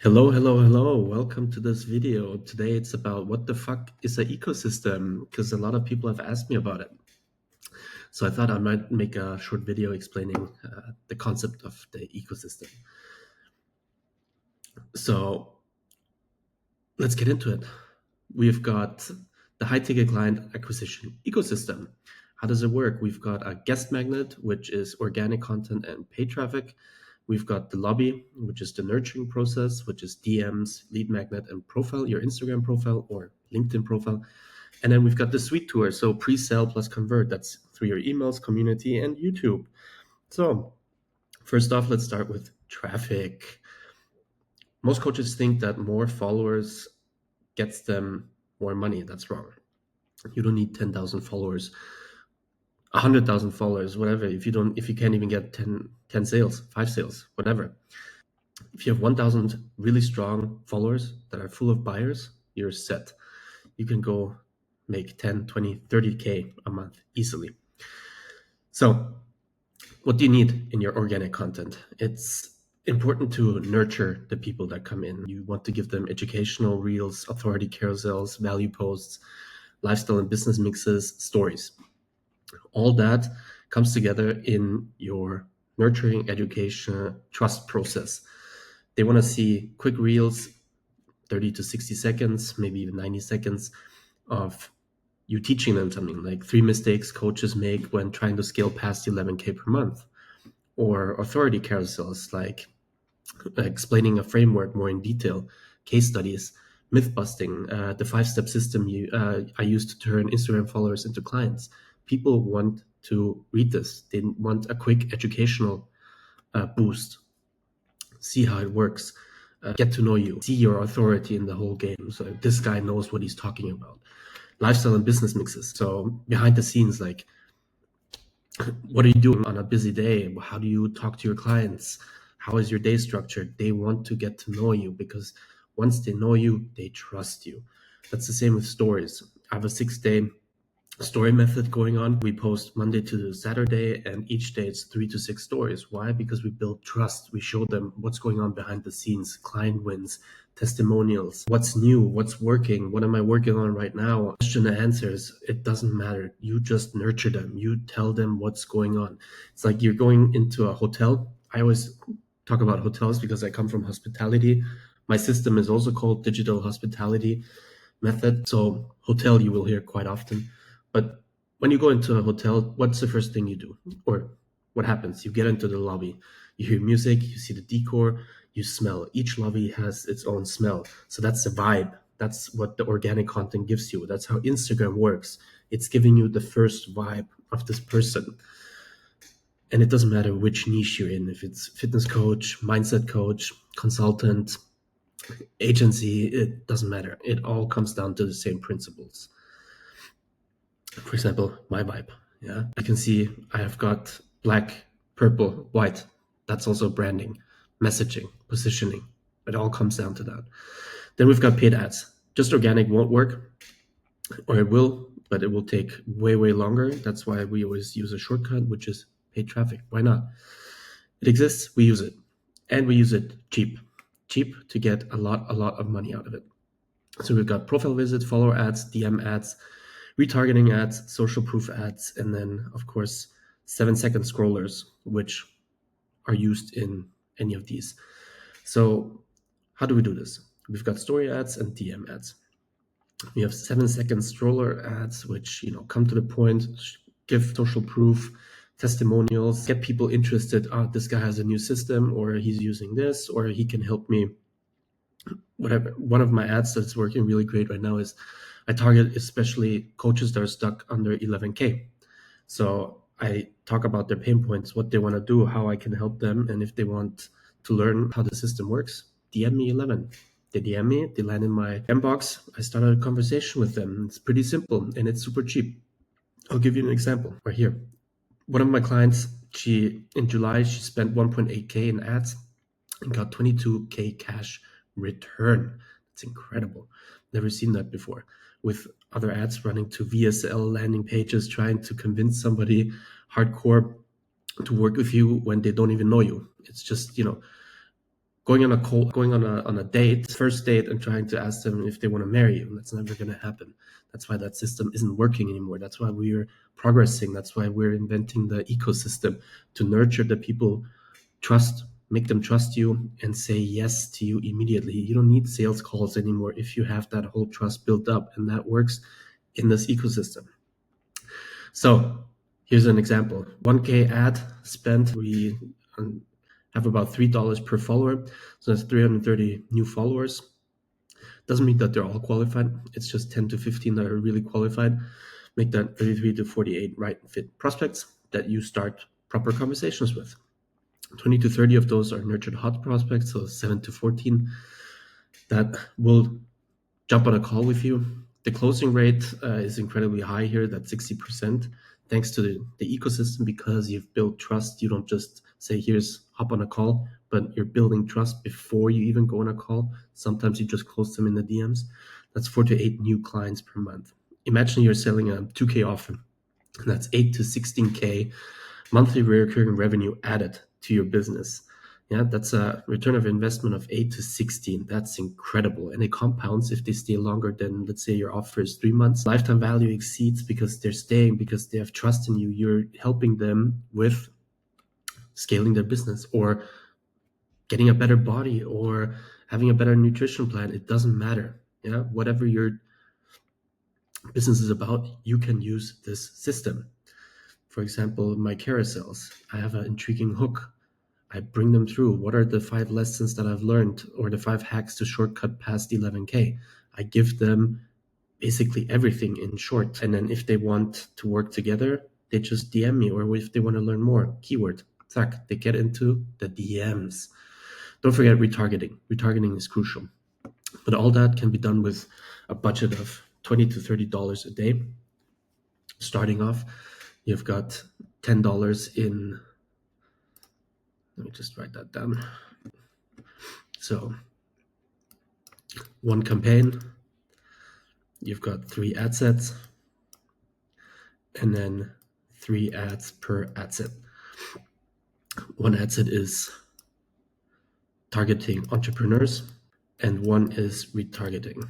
Hello, hello, hello. Welcome to this video. Today it's about what the fuck is an ecosystem, because a lot of people have asked me about it. So I thought I might make a short video explaining the concept of the ecosystem. So let's get into it. We've got the high-ticket client acquisition ecosystem. How does it work? We've got a guest magnet, which is organic content and paid traffic. We've got the lobby, which is the nurturing process, which is DMs, lead magnet, and profile, your Instagram profile or LinkedIn profile. And then we've got the suite tour, so pre-sell plus convert. That's through your emails, community, and YouTube. So first off, let's start with traffic. Most coaches think that more followers gets them more money. That's wrong. You don't need 10,000 followers, 100,000 followers, whatever. If you can't even get 10 sales, 5 sales, whatever. If you have 1,000 really strong followers that are full of buyers, you're set. You can go make 10, 20, 30K a month easily. So what do you need in your organic content? It's important to nurture the people that come in. You want to give them educational reels, authority carousels, value posts, lifestyle and business mixes, stories. All that comes together in your nurturing education trust process. They want to see quick reels, 30 to 60 seconds, maybe even 90 seconds of you teaching them something, like 3 mistakes coaches make when trying to scale past 11K per month, or authority carousels, like explaining a framework more in detail, case studies, myth busting, the 5-step system I use to turn Instagram followers into clients. People want to read this. They want a quick educational boost, see how it works, get to know you, see your authority in the whole game. So this guy knows what he's talking about. Lifestyle and business mixes. So behind the scenes, like, what are you doing on a busy day? How do you talk to your clients? How is your day structured? They want to get to know you, because once they know you, they trust you. That's the same with stories. I have a 6-day story method going on. We post Monday to Saturday, and each day it's 3 to 6 stories. Why? Because we build trust. We show them what's going on behind the scenes, client wins, testimonials, what's new, what's working, what am I working on right now, question and answers. It doesn't matter. You just nurture them. You tell them what's going on. It's like you're going into a hotel. I always talk about hotels because I come from hospitality. My system is also called digital hospitality method. So hotel you will hear quite often. But when you go into a hotel, what's the first thing you do? Or what happens? You get into the lobby, you hear music, you see the decor, you smell. Each lobby has its own smell. So that's the vibe. That's what the organic content gives you. That's how Instagram works. It's giving you the first vibe of this person. And it doesn't matter which niche you're in, if it's fitness coach, mindset coach, consultant, agency, it doesn't matter. It all comes down to the same principles. For example, my vibe. Yeah, you can see I have got black, purple, white. That's also branding, messaging, positioning. It all comes down to that. Then we've got paid ads. Just organic won't work, or it will, but it will take way, way longer. That's why we always use a shortcut, which is paid traffic. Why not? It exists, we use it. And we use it cheap. Cheap to get a lot of money out of it. So we've got profile visits, follower ads, DM ads, retargeting ads, social proof ads, and then, of course, 7-second scrollers, which are used in any of these. So how do we do this? We've got story ads and DM ads. We have 7-second stroller ads, which come to the point, give social proof, testimonials, get people interested. This guy has a new system, or he's using this, or he can help me. Whatever. One of my ads that's working really great right now is I target especially coaches that are stuck under 11K. So I talk about their pain points, what they want to do, how I can help them, and if they want to learn how the system works, DM me 11. They DM me, they land in my inbox. I start a conversation with them. It's pretty simple and it's super cheap. I'll give you an example right here. One of my clients, in July, she spent 1.8K in ads and got 22K cash return. It's incredible. Never seen that before. With other ads running to VSL landing pages, trying to convince somebody hardcore to work with you when they don't even know you. It's just, going on a date, first date, and trying to ask them if they want to marry you. That's never going to happen. That's why that system isn't working anymore. That's why we're progressing. That's why we're inventing the ecosystem to nurture the people, make them trust you and say yes to you immediately. You don't need sales calls anymore if you have that whole trust built up, and that works in this ecosystem. So here's an example. 1K ad spent. We have about $3 per follower. So that's 330 new followers. Doesn't mean that they're all qualified. It's just 10 to 15 that are really qualified. Make that 33 to 48 right fit prospects that you start proper conversations with. 20 to 30 of those are nurtured hot prospects, so 7 to 14 that will jump on a call with you. The closing rate is incredibly high here, that's 60%, thanks to the ecosystem, because you've built trust. You don't just say, here's, hop on a call, but you're building trust before you even go on a call. Sometimes you just close them in the DMs. That's 4 to 8 new clients per month. Imagine you're selling a 2K offer, and that's 8 to 16K monthly recurring revenue added to your business. Yeah, that's a return of investment of 8 to 16. That's incredible. And it compounds if they stay longer than, let's say, your offer is 3 months. Lifetime value exceeds because they're staying, because they have trust in you. You're helping them with scaling their business, or getting a better body, or having a better nutrition plan. It doesn't matter. Yeah, whatever your business is about, you can use this system. For example, my carousels, I have an intriguing hook. I bring them through. What are the 5 lessons that I've learned, or the 5 hacks to shortcut past 11K? I give them basically everything in short. And then if they want to work together, they just DM me, or if they want to learn more, keyword, zack, they get into the DMs. Don't forget retargeting. Retargeting is crucial. But all that can be done with a budget of $20 to $30 a day. Starting off, you've got $10 in, let me just write that down. So one campaign, you've got 3 ad sets, and then 3 ads per ad set. One ad set is targeting entrepreneurs, and one is retargeting.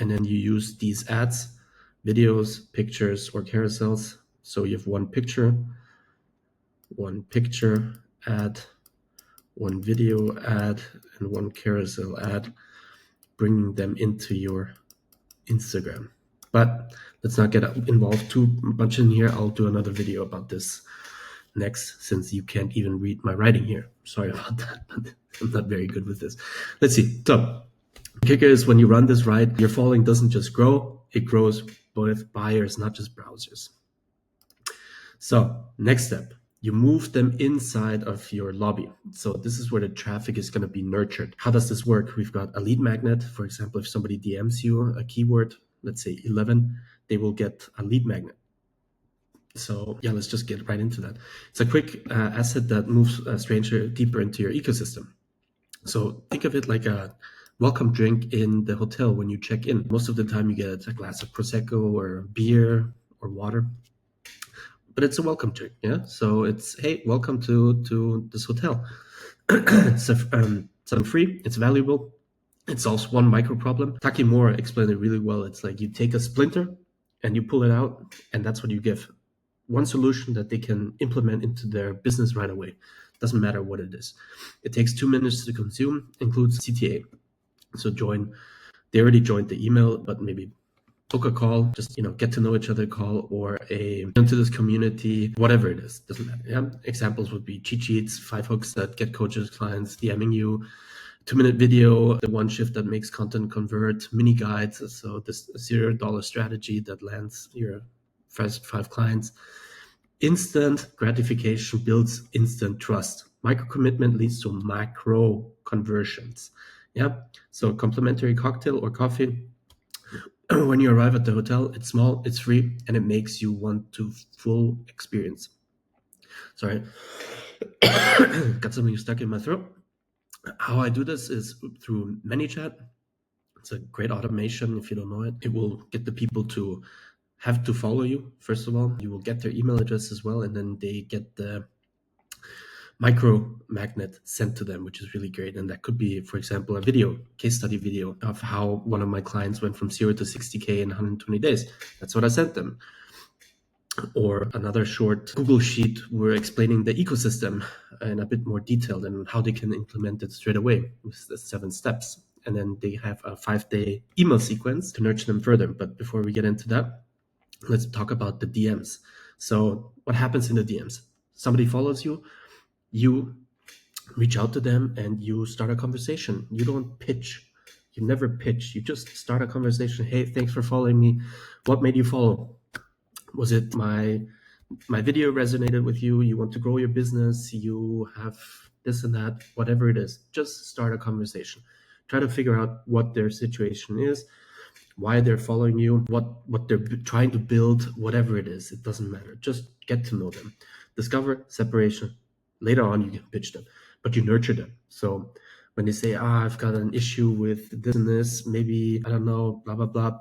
And then you use these ads, videos, pictures, or carousels. So you have one picture ad, one video ad, and one carousel ad, bringing them into your Instagram. But let's not get involved too much in here. I'll do another video about this next, since you can't even read my writing here. Sorry about that, but I'm not very good with this. Let's see. So the kicker is, when you run this right, your following doesn't just grow, it grows with buyers, not just browsers. So next step, you move them inside of your lobby. So this is where the traffic is going to be nurtured. How does this work? We've got a lead magnet. For example, if somebody DMs you a keyword, let's say 11, they will get a lead magnet. So yeah, let's just get right into that. It's a quick asset that moves a stranger deeper into your ecosystem. So think of it like a welcome drink in the hotel when you check in. Most of the time you get a glass of Prosecco or beer or water, but it's a welcome drink. Yeah. So it's, hey, welcome to this hotel. It's free. It's valuable. It solves one micro problem. Taki Moore explained it really well. It's like you take a splinter and you pull it out, and that's what you give. One solution that they can implement into their business right away. Doesn't matter what it is. It takes 2 minutes to consume, includes CTA. So they already joined the email, but maybe book a call, just get to know each other call, or into this community, whatever it is, doesn't matter. Yeah. Examples would be cheat sheets, 5 hooks that get coaches, clients DMing you, 2-minute video, the 1 shift that makes content convert, mini guides, so this $0 strategy that lands your first 5 clients. Instant gratification builds instant trust. Micro commitment leads to macro conversions. Yeah. So complimentary cocktail or coffee. When you arrive at the hotel, it's small, it's free, and it makes you want to full experience. Sorry. Got something stuck in my throat. How I do this is through ManyChat. It's a great automation. If you don't know it, it will get the people to have to follow you. First of all, you will get their email address as well, and then they get the micro magnet sent to them, which is really great. And that could be, for example, a video, case study video of how one of my clients went from 0 to 60K in 120 days. That's what I sent them. Or another short Google sheet where explaining the ecosystem in a bit more detail and how they can implement it straight away with the 7 steps. And then they have a 5-day email sequence to nurture them further. But before we get into that, let's talk about the DMs. So what happens in the DMs? Somebody follows you, you reach out to them and you start a conversation. You don't pitch. You never pitch. You just start a conversation. Hey, thanks for following me. What made you follow? Was it my video resonated with you? You want to grow your business? You have this and that, whatever it is. Just start a conversation. Try to figure out what their situation is, why they're following you, what they're trying to build, whatever it is. It doesn't matter. Just get to know them. Discover separation. Later on, you can pitch them, but you nurture them. So when they say, I've got an issue with this and this, maybe, I don't know, blah, blah, blah,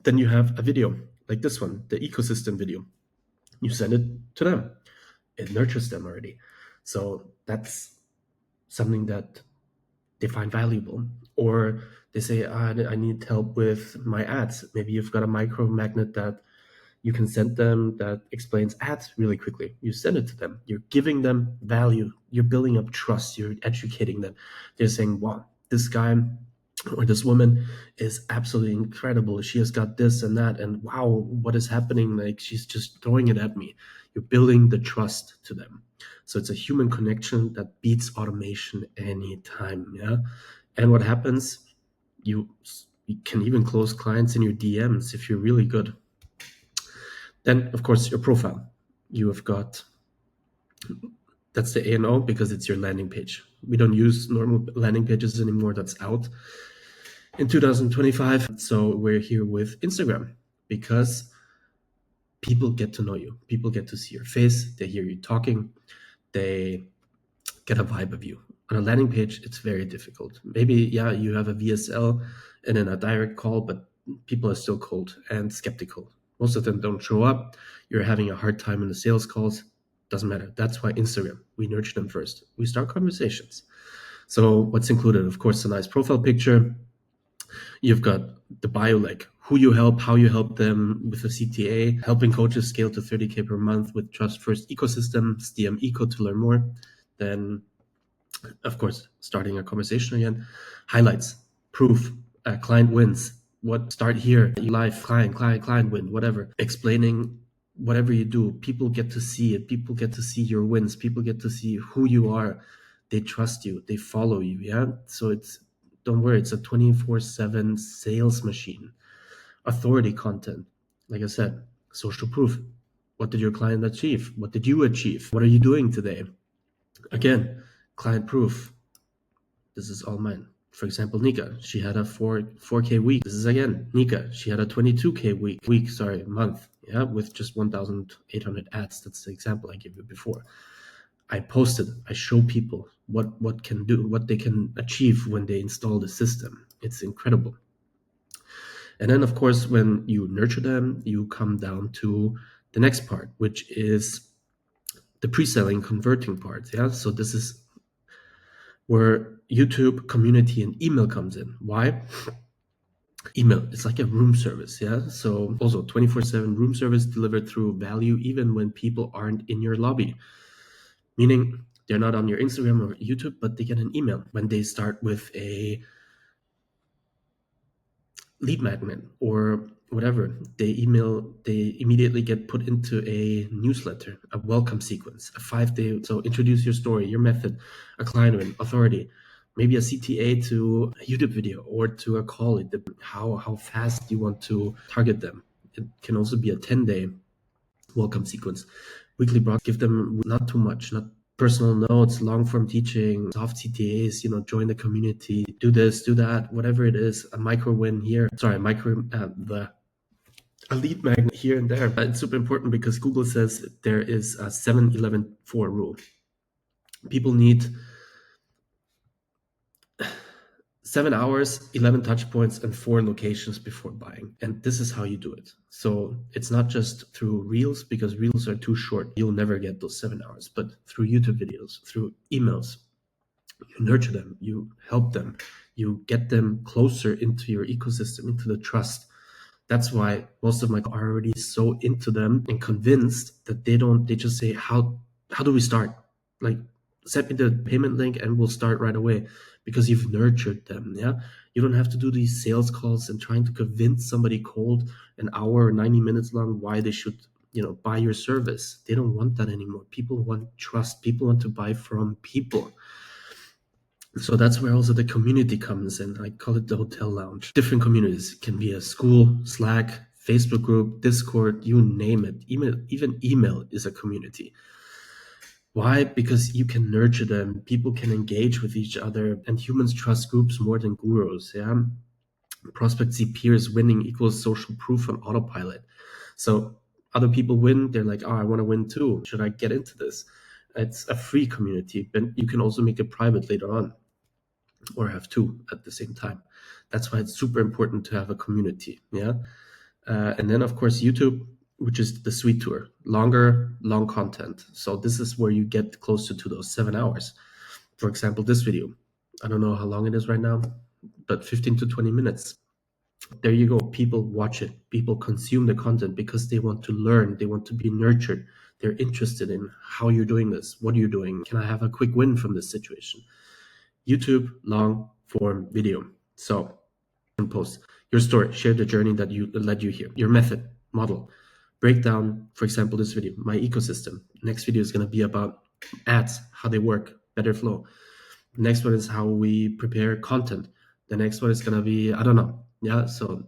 then you have a video like this one, the ecosystem video. You send it to them. It nurtures them already. So that's something that they find valuable. Or they say, I need help with my ads. Maybe you've got a micro magnet that you can send them that explains ads really quickly. You send it to them. You're giving them value. You're building up trust. You're educating them. They're saying, wow, this guy or this woman is absolutely incredible. She has got this and that. And wow, what is happening? Like, she's just throwing it at me. You're building the trust to them. So it's a human connection that beats automation anytime. Yeah. And what happens? You can even close clients in your DMs if you're really good. Then, of course, your profile. You have got, that's the A&O because it's your landing page. We don't use normal landing pages anymore. That's out in 2025. So we're here with Instagram because people get to know you. People get to see your face. They hear you talking. They get a vibe of you. On a landing page, it's very difficult. Maybe, yeah, you have a VSL and then a direct call, but people are still cold and skeptical. Most of them don't show up. You're having a hard time in the sales calls. Doesn't matter. That's why Instagram, we nurture them first. We start conversations. So what's included? Of course, a nice profile picture. You've got the bio, like who you help, how you help them with a CTA, helping coaches scale to 30K per month with Trust First Ecosystem, DM Eco to learn more. Then, of course, starting a conversation again. Highlights, proof, client wins. What start here, live, client win, whatever. Explaining whatever you do. People get to see it. People get to see your wins. People get to see who you are. They trust you. They follow you. Yeah. So don't worry. It's a 24/7 sales machine. Authority content. Like I said, social proof. What did your client achieve? What did you achieve? What are you doing today? Again, client proof. This is all mine. For example, Nika, she had a 4K week. This is again, Nika, she had a 22K month, yeah, with just 1,800 ads. That's the example I gave you before. I posted, I show people what they can achieve when they install the system. It's incredible. And then, of course, when you nurture them, you come down to the next part, which is the pre-selling converting part. Yeah. So this is where YouTube community and email comes in. Why? Email, it's like a room service. Yeah. So also 24/7 room service delivered through value, even when people aren't in your lobby, meaning they're not on your Instagram or YouTube, but they get an email when they start with a lead magnet or whatever. They immediately get put into a newsletter, a welcome sequence, a 5-day. So introduce your story, your method, a client win, authority, maybe a CTA to a YouTube video or to a call. It depends how fast you want to target them. It can also be a 10-day welcome sequence. Weekly broad, give them not too much, not personal notes, long form teaching, soft CTAs, join the community, do this, do that, whatever it is, a micro win here. Sorry, a lead magnet here and there. But it's super important because Google says there is a 7-11-4 rule. People need 7 hours, 11 touch points, and 4 locations before buying. And this is how you do it. So it's not just through reels, because reels are too short. You'll never get those 7 hours, but through YouTube videos, through emails, you nurture them, you help them, you get them closer into your ecosystem, into the trust. That's why most of my clients are already so into them and convinced that they just say, how do we start? Like, send me the payment link and we'll start right away, because you've nurtured them. Yeah. You don't have to do these sales calls and trying to convince somebody cold an hour or 90 minutes long why they should, buy your service. They don't want that anymore. People want trust. People want to buy from people. So that's where also the community comes in. I call it the hotel lounge. Different communities. It can be a school, Slack, Facebook group, Discord, you name it. Even email is a community. Why? Because you can nurture them. People can engage with each other, and humans trust groups more than gurus. Yeah. Prospects see peers winning equals social proof on autopilot. So other people win. They're like, oh, I want to win too. Should I get into this? It's a free community, but you can also make it private later on, or have two at the same time. That's why it's super important to have a community. Yeah. And then of course YouTube, which is the suite tour, long content. So this is where you get closer to those 7 hours. For example, this video, I don't know how long it is right now, but 15 to 20 minutes. There you go. People watch it. People consume the content because they want to learn. They want to be nurtured. They're interested in how you're doing this. What are you doing? Can I have a quick win from this situation? YouTube long form video. So post your story, share the journey that led you here, your method, model, break down, for example, this video, my ecosystem. Next video is going to be about ads, how they work, better flow. The next one is how we prepare content. The next one is going to be, I don't know. Yeah. So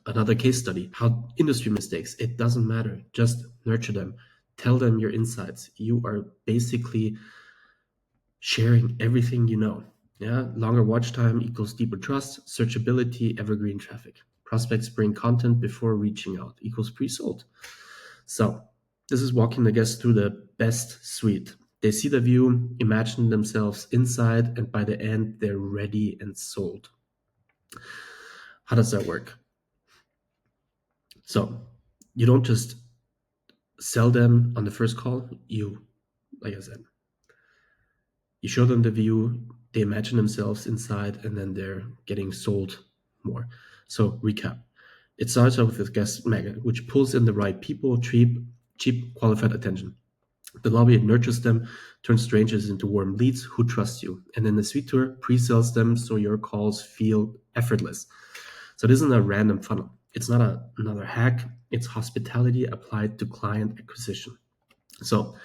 another case study, how industry mistakes, it doesn't matter. Just nurture them. Tell them your insights. You are basically sharing everything you know. Yeah, longer watch time equals deeper trust, searchability, evergreen traffic. Prospects bring content before reaching out equals pre-sold. So this is walking the guests through the best suite. They see the view, imagine themselves inside, and by the end, they're ready and sold. How does that work? So you don't just sell them on the first call. Like I said, you show them the view, they imagine themselves inside, and then they're getting sold more. So recap. It starts out with this guest magnet, which pulls in the right people, cheap qualified attention. The lobby nurtures them, turns strangers into warm leads who trust you. And then the suite tour pre-sells them so your calls feel effortless. So this isn't a random funnel. It's not another hack. It's hospitality applied to client acquisition. So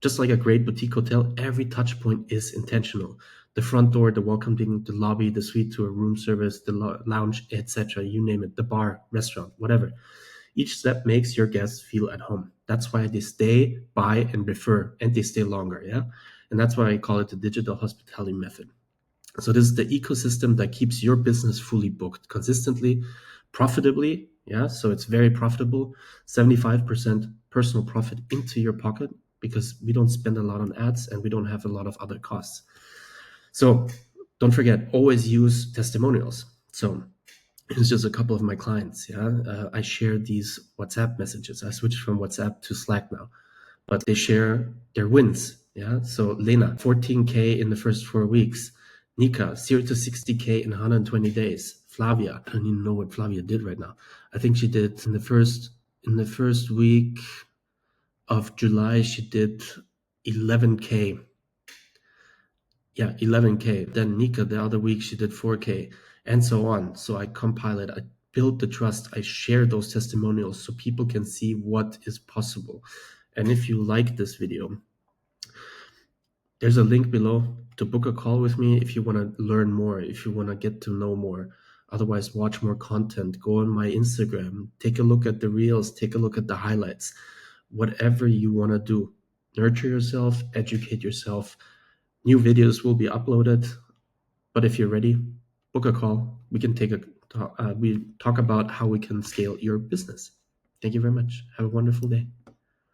just like a great boutique hotel, every touch point is intentional. The front door, the welcoming, the lobby, the suite tour, room service, the lounge, etc. You name it, the bar, restaurant, whatever. Each step makes your guests feel at home. That's why they stay, buy, and refer, and they stay longer. Yeah. And that's why I call it the digital hospitality method. So this is the ecosystem that keeps your business fully booked consistently, profitably. Yeah. So it's very profitable, 75% personal profit into your pocket, because we don't spend a lot on ads and we don't have a lot of other costs. So don't forget, always use testimonials. So it's just a couple of my clients. Yeah. I share these WhatsApp messages. I switched from WhatsApp to Slack now, but they share their wins. Yeah. So Lena, 14K in the first 4 weeks. Nika, 0 to 60K in 120 days. Flavia, I don't even know what Flavia did right now. I think she did in the first week of July, she did 11K. Yeah, 11K. Then Nika, the other week, she did 4K, and so on. So I compile it. I build the trust. I share those testimonials so people can see what is possible. And if you like this video, there's a link below to book a call with me if you want to learn more, if you want to get to know more. Otherwise, watch more content. Go on my Instagram. Take a look at the reels. Take a look at the highlights. Whatever you want to do. Nurture yourself. Educate yourself. New videos will be uploaded. But if you're ready, book a call. We can we talk about how we can scale your business. Thank you very much. Have a wonderful day.